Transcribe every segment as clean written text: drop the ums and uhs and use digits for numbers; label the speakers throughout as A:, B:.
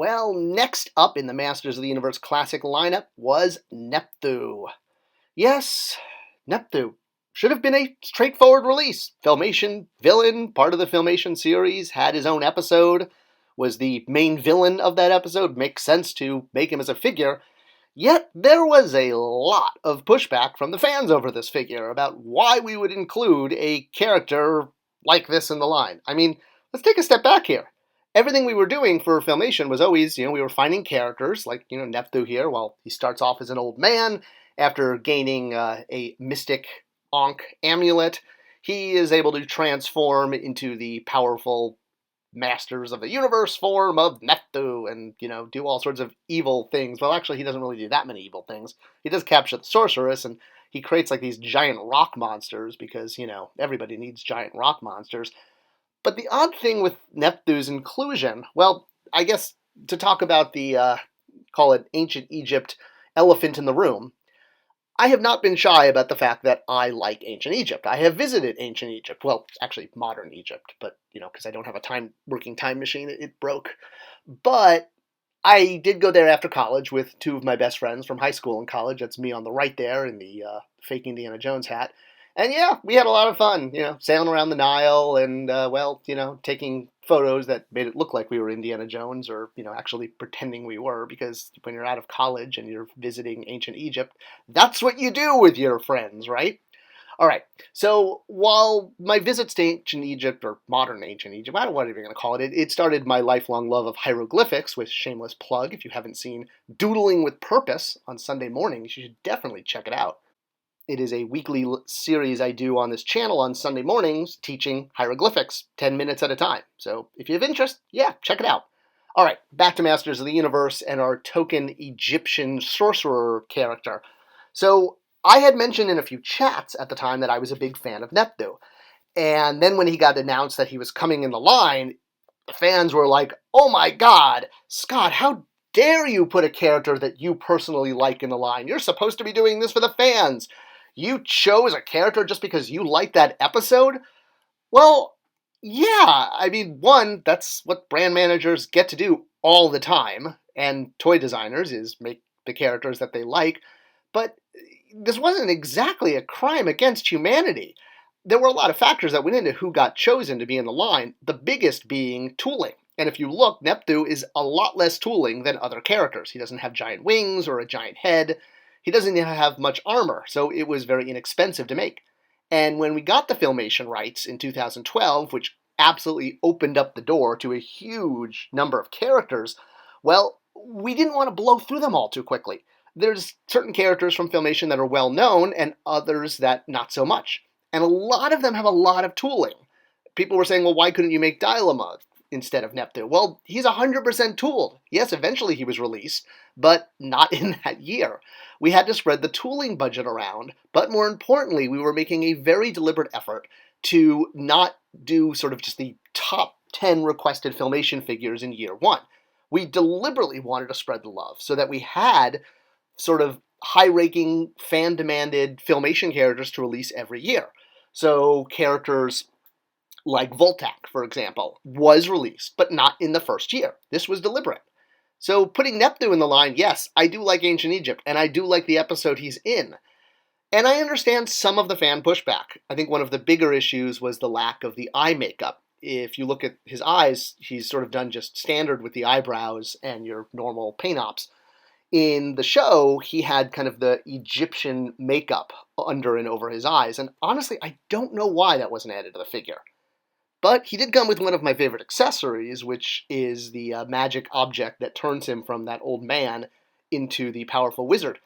A: Well, next up in the Masters of the Universe Classic lineup was Nepthu. Yes, Nepthu. Should have been a straightforward release. Filmation villain, part of the Filmation series, had his own episode, was the main villain of that episode. Makes sense to make him as a figure. Yet there was a lot of pushback from the fans over this figure about why we would include a character like this in the line. I mean, let's take a step back here. Everything we were doing for Filmation was always, we were finding characters like, Nepthu here. Well, he starts off as an old man after gaining a mystic Ankh amulet. He is able to transform into the powerful Masters of the Universe form of Nepthu and, do all sorts of evil things. Well, actually, he doesn't really do that many evil things. He does capture the sorceress, and he creates like these giant rock monsters because, everybody needs giant rock monsters. But the odd thing with Nepthu's inclusion, well, I guess to talk about the, call it ancient Egypt elephant in the room, I have not been shy about the fact that I like ancient Egypt. I have visited ancient Egypt. Well, actually modern Egypt, but, because I don't have a working time machine, it broke. But I did go there after college with two of my best friends from high school and college. That's me on the right there in the fake Indiana Jones hat. And yeah, we had a lot of fun, sailing around the Nile and, taking photos that made it look like we were Indiana Jones or, actually pretending we were, because when you're out of college and you're visiting ancient Egypt, that's what you do with your friends, right? All right, so while my visits to ancient Egypt, or modern ancient Egypt, I don't know what you're going to call it, it started my lifelong love of hieroglyphics, with shameless plug. If you haven't seen Doodling with Purpose on Sunday mornings, you should definitely check it out. It is a weekly series I do on this channel on Sunday mornings, teaching hieroglyphics 10 minutes at a time. So if you have interest, yeah, check it out. All right, back to Masters of the Universe and our token Egyptian sorcerer character. So I had mentioned in a few chats at the time that I was a big fan of Nepthu. And then when he got announced that he was coming in the line, the fans were like, oh my God, Scott, how dare you put a character that you personally like in the line? You're supposed to be doing this for the fans. You chose a character just because you liked that episode? Well, yeah, I mean, one, that's what brand managers get to do all the time, and toy designers is make the characters that they like, but this wasn't exactly a crime against humanity. There were a lot of factors that went into who got chosen to be in the line, the biggest being tooling. And if you look, Nepthu is a lot less tooling than other characters. He doesn't have giant wings or a giant head. He doesn't even have much armor, so it was very inexpensive to make. And when we got the Filmation rights in 2012, which absolutely opened up the door to a huge number of characters, well, we didn't want to blow through them all too quickly. There's certain characters from Filmation that are well known and others that not so much. And a lot of them have a lot of tooling. People were saying, well, why couldn't you make Dilema instead of Nepthu? Well, he's 100% tooled. Yes, eventually he was released, but not in that year. We had to spread the tooling budget around, but more importantly, we were making a very deliberate effort to not do sort of just the top 10 requested Filmation figures in year one. We deliberately wanted to spread the love so that we had sort of high-ranking, fan-demanded Filmation characters to release every year. So characters like Voltak, for example, was released, but not in the first year. This was deliberate. So putting Nepthu in the line, yes, I do like Ancient Egypt, and I do like the episode he's in. And I understand some of the fan pushback. I think one of the bigger issues was the lack of the eye makeup. If you look at his eyes, he's sort of done just standard with the eyebrows and your normal paint ops. In the show, he had kind of the Egyptian makeup under and over his eyes, and honestly, I don't know why that wasn't added to the figure. But he did come with one of my favorite accessories, which is the magic object that turns him from that old man into the powerful wizard.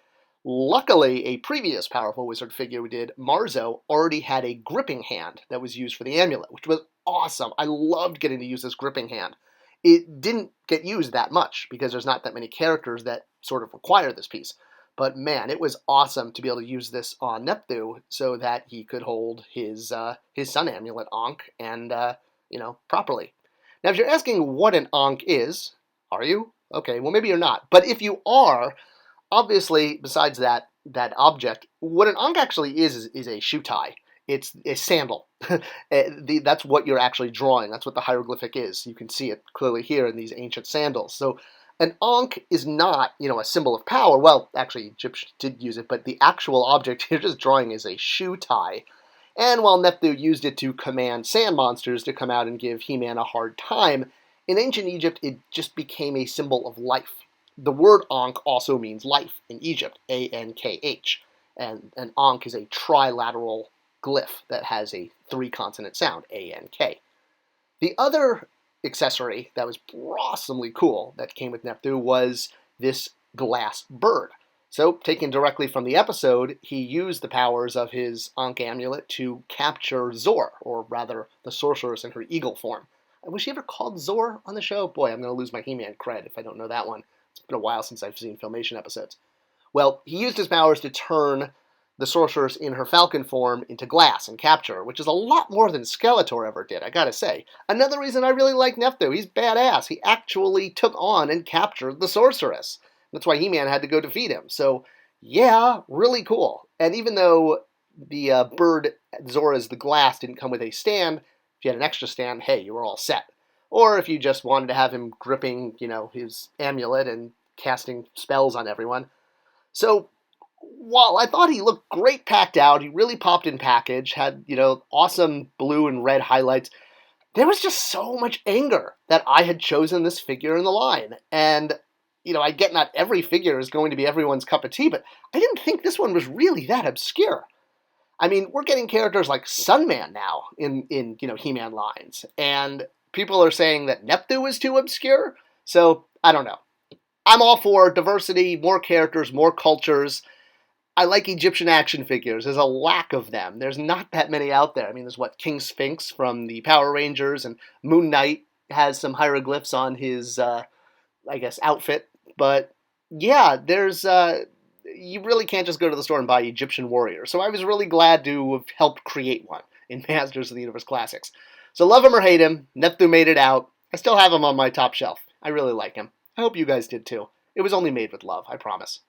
A: Luckily, a previous powerful wizard figure we did, Marzo, already had a gripping hand that was used for the amulet, which was awesome. I loved getting to use this gripping hand. It didn't get used that much because there's not that many characters that sort of require this piece. But man, it was awesome to be able to use this on Nepthu so that he could hold his sun amulet Ankh and properly. Now, if you're asking what an Ankh is, are you? Okay, well maybe you're not. But if you are, obviously, besides that object, what an Ankh actually is a shoe tie. It's a sandal. That's what you're actually drawing. That's what the hieroglyphic is. You can see it clearly here in these ancient sandals. So An ankh is not, a symbol of power. Well, actually, Egyptians did use it, but the actual object you're just drawing is a shoe tie. And while Nepthu used it to command sand monsters to come out and give He-Man a hard time, in ancient Egypt it just became a symbol of life. The word ankh also means life in Egypt, A-N-K-H. And an ankh is a trilateral glyph that has a three-consonant sound, A-N-K. The other accessory that was awesomely cool that came with Nepthu was this glass bird. So, taken directly from the episode, he used the powers of his Ankh amulet to capture Zor, or rather, the sorceress in her eagle form. Was she ever called Zor on the show? Boy, I'm going to lose my He-Man cred if I don't know that one. It's been a while since I've seen Filmation episodes. Well, he used his powers to turn the sorceress in her falcon form into glass and capture her, which is a lot more than Skeletor ever did, I gotta say. Another reason I really like Nepthu, he's badass. He actually took on and captured the sorceress. That's why He-Man had to go defeat him. So, yeah, really cool. And even though the bird Zora's the glass didn't come with a stand, if you had an extra stand, hey, you were all set. Or if you just wanted to have him gripping, his amulet and casting spells on everyone. So, while I thought he looked great packed out, he really popped in package, had, awesome blue and red highlights, there was just so much anger that I had chosen this figure in the line. And, I get not every figure is going to be everyone's cup of tea, but I didn't think this one was really that obscure. I mean, we're getting characters like Sunman now in He-Man lines, and people are saying that Nepthu is too obscure, so I don't know. I'm all for diversity, more characters, more cultures. I like Egyptian action figures. There's a lack of them. There's not that many out there. I mean, there's King Sphinx from the Power Rangers, and Moon Knight has some hieroglyphs on his, outfit. But yeah, there's you really can't just go to the store and buy Egyptian warriors. So I was really glad to have helped create one in Masters of the Universe Classics. So love him or hate him, Nepthu made it out. I still have him on my top shelf. I really like him. I hope you guys did too. It was only made with love, I promise.